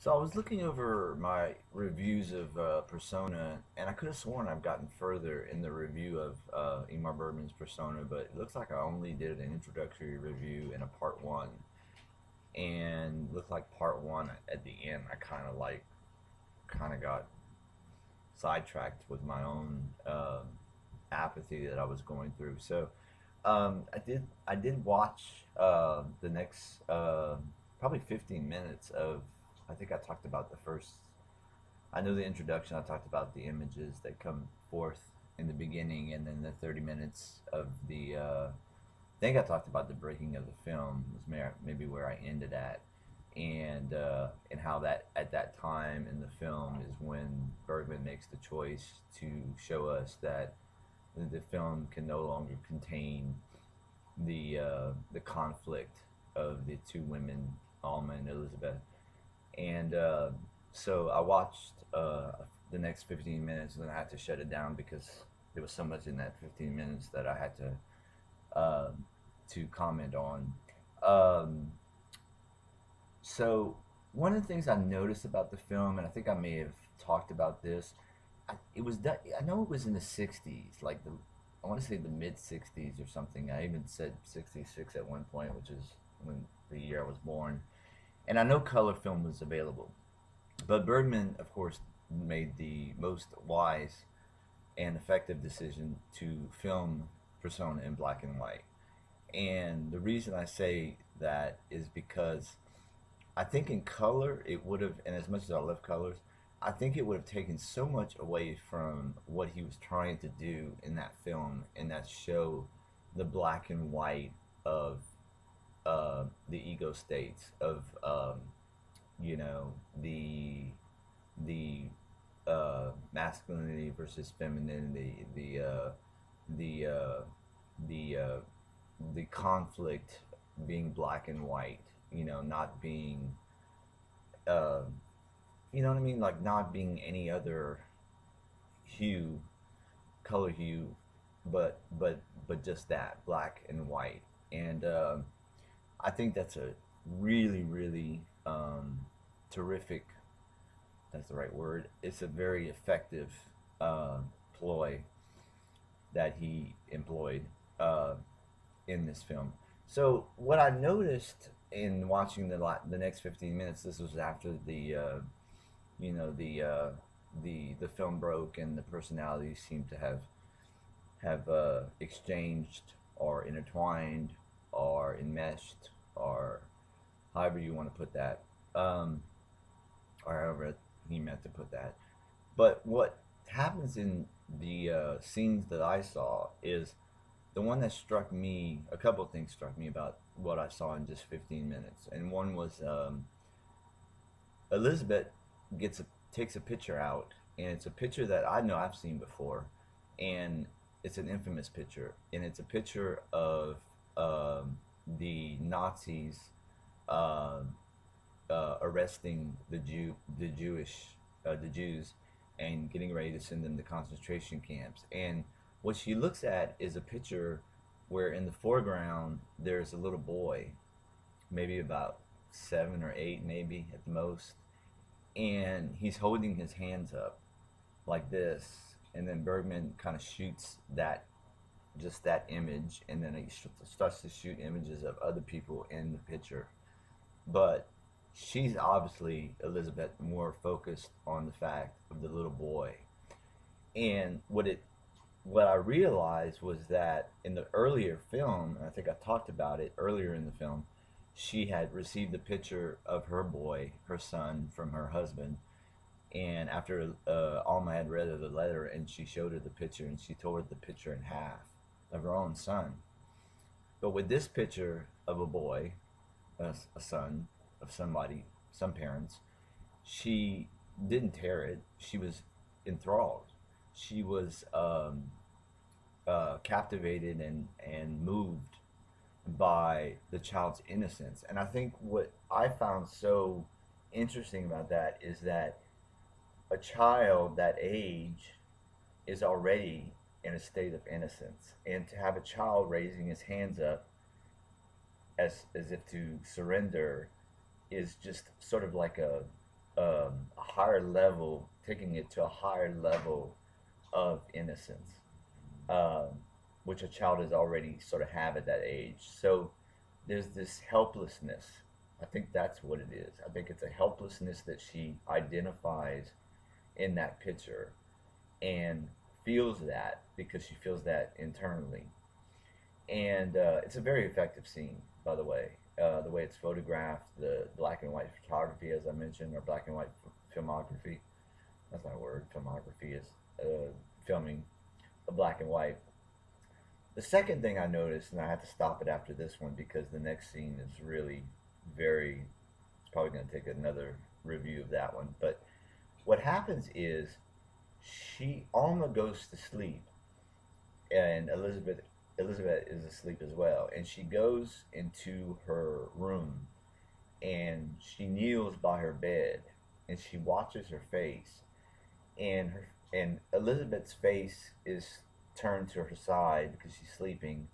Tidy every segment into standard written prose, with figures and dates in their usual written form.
So I was looking over my reviews of Persona, and I could have sworn I've gotten further in the review of Ingmar Bergman's Persona, but it looks like I only did an introductory review in a part one, and looked like part one at the end. I kind of got sidetracked with my own apathy that I was going through. So I did watch the next probably 15 minutes of. I think I talked about the first. I know the introduction. I talked about the images that come forth in the beginning, and then the 30 minutes of the. I think I talked about the breaking of the film was maybe where I ended at, and how that at that time in the film is when Bergman makes the choice to show us that the film can no longer contain the conflict of the two women, Alma and Elizabeth. And so I watched the next 15 minutes, and then I had to shut it down because there was so much in that 15 minutes that I had uh, to comment on. Um, so one of the things I noticed about the film, and I think I may have talked about this, it was done. I know it was in the '60s, like I want to say the mid '60s or something. I even said '66 at one point, which is when the year I was born. And I know color film was available, but Bergman, of course, made the most wise and effective decision to film Persona in black and white. And the reason I say that is because I think in color it would have, and as much as I love colors, I think it would have taken so much away from what he was trying to do in that film, and that show the black and white of the ego states of you know the masculinity versus femininity, the the the conflict being black and white, not being uh, you know what I mean, like not being any other hue, color hue, but just that black and white. And I think that's a really, really terrific. That's the right word. It's a very effective uh, ploy that he employed uh, in this film. So what I noticed in watching the next 15 minutes, this was after you know the uh, the film broke and the personalities seemed to have exchanged or intertwined or enmeshed or however you want to put that, um, or however he meant to put that. But what happens in the scenes that I saw is the one that struck me. A couple of things struck me about what I saw in just 15 minutes, and one was Elizabeth gets a takes a picture out, and it's a picture that I know I've seen before, and it's an infamous picture, and it's a picture of the Nazis uh, arresting the Jews, and getting ready to send them to concentration camps. And what she looks at is a picture where in the foreground there's a little boy, maybe about 7 or 8, maybe at the most, and he's holding his hands up like this, and then Bergman kind of shoots that, just that image, and then he starts to shoot images of other people in the picture. But she's obviously, Elizabeth, more focused on the fact of the little boy. And what I realized was that in the earlier film, and I think I talked about it earlier in the film, she had received a picture of her boy, her son, from her husband. And after Alma had read her the letter, and she showed her the picture, and she tore the picture in half of her own son. But with this picture of a boy, a son of somebody, some parents, she didn't tear it. She was enthralled. She was captivated and moved by the child's innocence. And I think what I found so interesting about that is that a child that age is already in a state of innocence. And to have a child raising his hands up as if to surrender is just sort of like a higher level, taking it to a higher level of innocence, um, which a child is already sort of have at that age. So there's this helplessness. I think that's what it is. I think it's a helplessness that she identifies in that picture and feels that because she feels that internally. And it's a very effective scene, by the way. The way it's photographed, the black and white photography, as I mentioned, or black and white filmography. That's not a word. Filmography is filming a black and white. The second thing I noticed, and I had to stop it after this one because the next scene is really very. It's probably going to take another review of that one. But what happens is she Alma goes to sleep, and Elizabeth is asleep as well, and she goes into her room and she kneels by her bed and she watches her face, and Elizabeth's face is turned to her side because she's sleeping,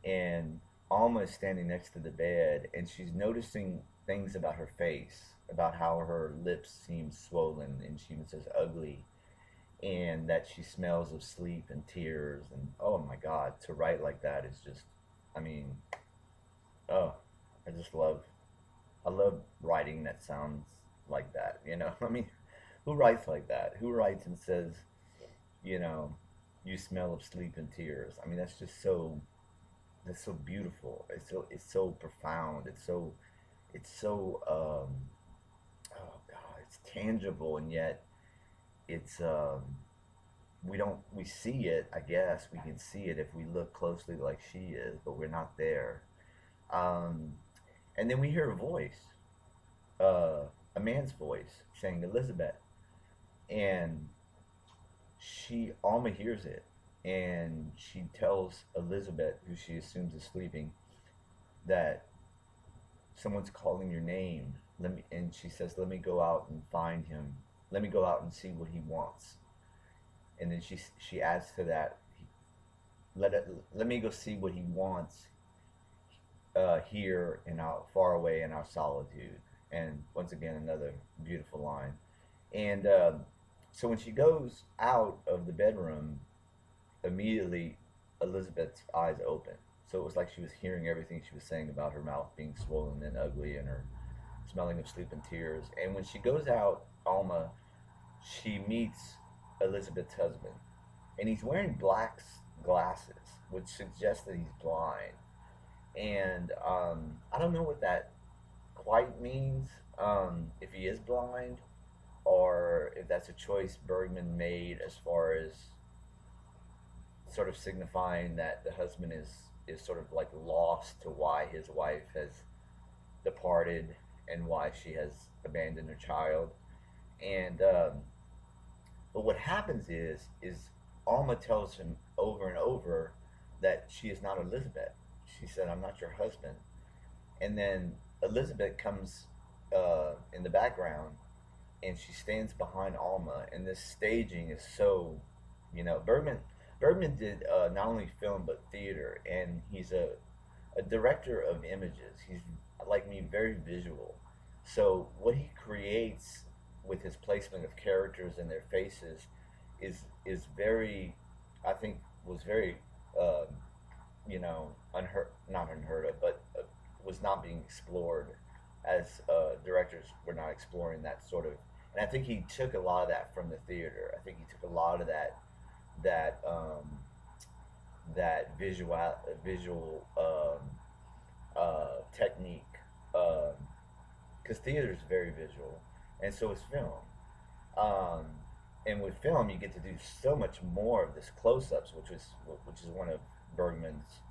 and Alma is standing next to the bed and she's noticing things about her face, about how her lips seem swollen, and she even says ugly, and that she smells of sleep and tears, and oh my god, to write like that is just, I mean, oh, I just love, I love writing that sounds like that, you know. I mean, who writes like that? Who writes and says, you know, you smell of sleep and tears? I mean, that's just so, that's so beautiful. It's so profound. It's so oh god, it's tangible, and yet it's we see it. I guess we can see it if we look closely like she is, but we're not there. um, and then we hear a voice, uh, a man's voice saying Elizabeth, and she Alma hears it, and she tells Elizabeth, who she assumes is sleeping, that someone's calling your name. And she says, let me go out and find him. Let me go out and see what he wants. And then she adds to that, let me go see what he wants, here and out far away in our solitude. And once again, another beautiful line. And so when she goes out of the bedroom, immediately Elizabeth's eyes open. So it was like she was hearing everything she was saying about her mouth being swollen and ugly, and her smelling of sleep and tears. And when she goes out, Alma, she meets Elizabeth's husband, and he's wearing black glasses, which suggests that he's blind. And I don't know what that quite means, if he is blind, or if that's a choice Bergman made as far as sort of signifying that the husband is sort of like lost to why his wife has departed and why she has abandoned her child. And but what happens is Alma tells him over and over that she is not Elizabeth. She said, "I'm not your husband." And then Elizabeth comes in the background, and she stands behind Alma. And this staging is so, Bergman did not only film but theater, and he's a director of images. He's, like me, very visual. So what he creates with his placement of characters and their faces is very, I think, was very, uh, unheard, not unheard of, but was not being explored, as directors were not exploring that sort of. And I think he took a lot of that from the theater. I think he took a lot of that that visual technique, because theater is very visual, and so is film. Um, and with film, you get to do so much more of this close-ups, which is one of Bergman's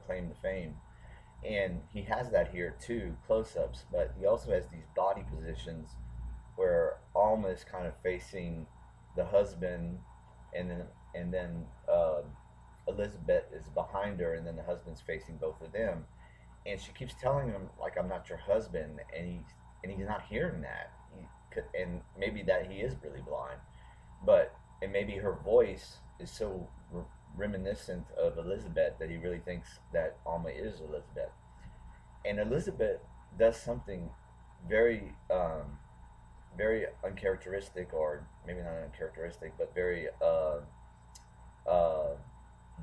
claim to fame. And he has that here too, close-ups. But he also has these body positions where Alma is kind of facing the husband, and then Elizabeth is behind her, and then the husband's facing both of them, and she keeps telling him, like, "I'm not your husband," and he's not hearing that. And maybe that he is really blind, and maybe her voice is so reminiscent of Elizabeth that he really thinks that Alma is Elizabeth. And Elizabeth does something very very uncharacteristic, or maybe not uncharacteristic, but very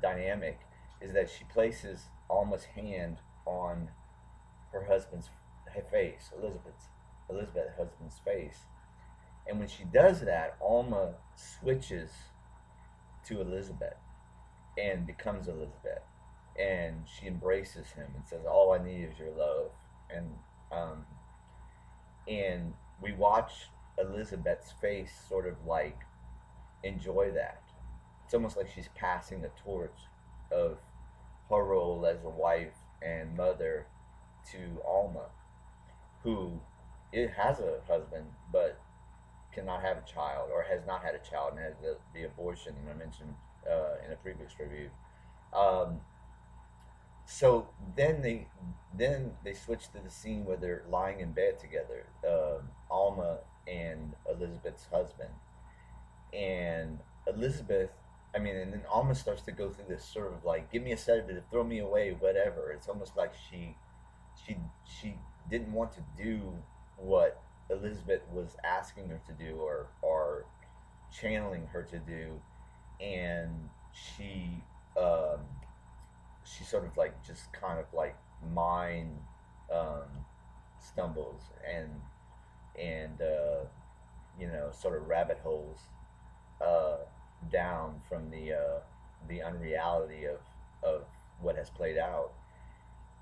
dynamic, is that she places Alma's hand on her husband's face, Elizabeth's husband's face, and when she does that, Alma switches to Elizabeth and becomes Elizabeth, and she embraces him and says, "All I need is your love." And um, and we watch Elizabeth's face sort of like enjoy that. It's almost like she's passing the torch of her role as a wife and mother to Alma, who it has a husband but cannot have a child, or has not had a child, and has the abortion that I mentioned in a previous review. Um, so then they switch to the scene where they're lying in bed together, Alma and Elizabeth's husband, and Elizabeth. I mean, and then Alma starts to go through this sort of like, give me a sedative, throw me away, whatever. It's almost like she she didn't want to do what Elizabeth was asking her to do, or channeling her to do, and um, she sort of like just kind of like mind um, stumbles and sort of rabbit holes uh, down from the unreality of what has played out.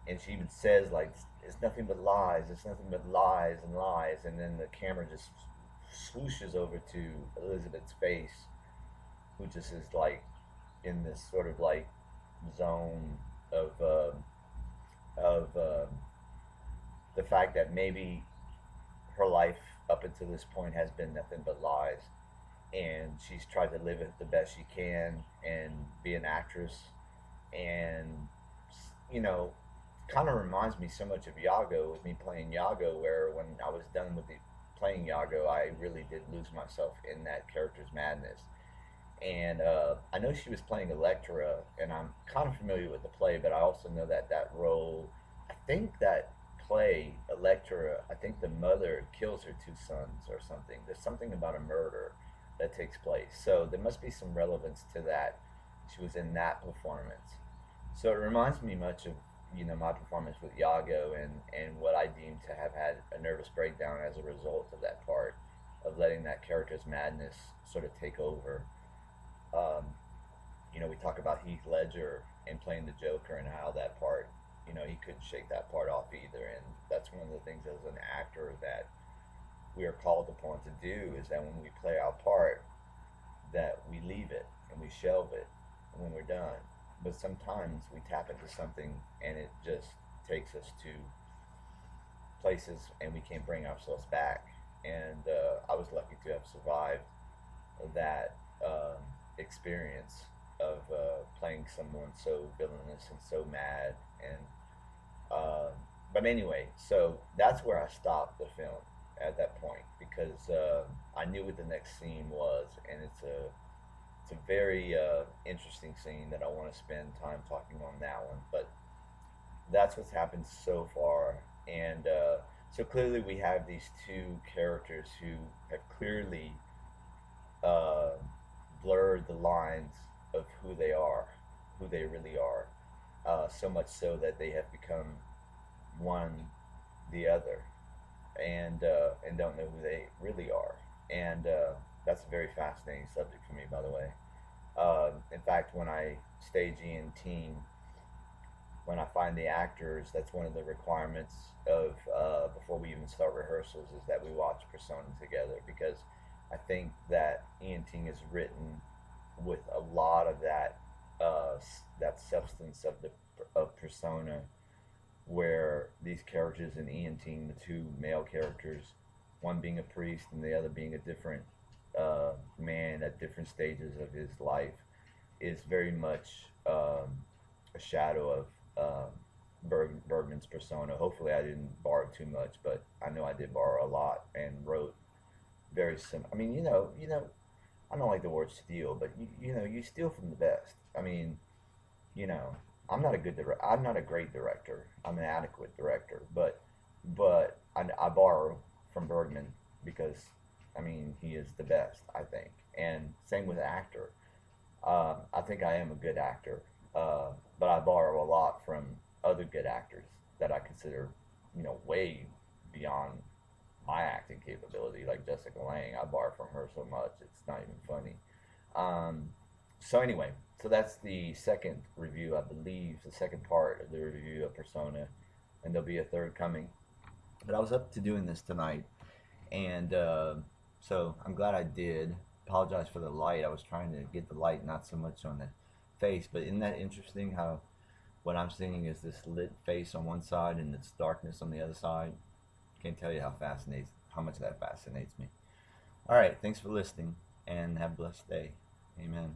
And she even says like, it's nothing but lies, it's nothing but lies and lies, and then the camera just swooshes over to Elizabeth's face, who just is like in this sort of like zone of the fact that maybe her life up until this point has been nothing but lies, and she's tried to live it the best she can and be an actress, and you know kind of reminds me so much of Yago, with me playing Yago, where when I was done with the playing Yago, I really did lose myself in that character's madness. And I know she was playing Electra, and I'm kind of familiar with the play, but I also know that that role, I think that play, Electra, I think the mother kills her two sons or something. There's something about a murder that takes place. So there must be some relevance to that. She was in that performance. So it reminds me much of my performance with Yago, and what I deem to have had a nervous breakdown as a result of that part, of letting that character's madness sort of take over. um, we talk about Heath Ledger and playing the Joker, and how that part, he couldn't shake that part off either. And that's one of the things as an actor that we are called upon to do, is that when we play our part, that we leave it and we shelve it when we're done. But sometimes we tap into something and it just takes us to places and we can't bring ourselves back. And I was lucky to have survived that experience of playing someone so villainous and so mad. And but anyway, so that's where I stopped the film at that point, because I knew what the next scene was, and it's a very interesting scene that I want to spend time talking on that one. But that's what's happened so far. And so clearly we have these two characters who have clearly uh, blurred the lines of who they are, who they really are, so much so that they have become one the other, and don't know who they really are. And that's a very fascinating subject for me, by the way. In fact, when I stage Ian Team, when I find the actors, that's one of the requirements of before we even start rehearsals, is that we watch Persona together, because I think that Ian Ting is written with a lot of that substance of Persona, where these characters in Ian Ting, the two male characters, one being a priest and the other being a different man at different stages of his life, is very much a shadow of Bergman's Persona. Hopefully, I didn't borrow too much, but I know I did borrow a lot and wrote very similar. I mean, I don't like the word steal, but you steal from the best. I mean, you know, I'm not a great director. I'm an adequate director, but I borrow from Bergman, because I mean, he is the best, I think. And same with actor. I think I am a good actor, but I borrow a lot from other good actors that I consider, way beyond my acting capability, like Jessica Lange. I borrow from her so much, it's not even funny. So anyway, so that's the second review, I believe, the second part of the review of Persona, and there'll be a third coming. But I was up to doing this tonight, and so I'm glad I did. Apologize for the light. I was trying to get the light not so much on the face, but isn't that interesting how what I'm seeing is this lit face on one side and it's darkness on the other side? Can't tell you how much that fascinates me. All right, thanks for listening, and have a blessed day. Amen.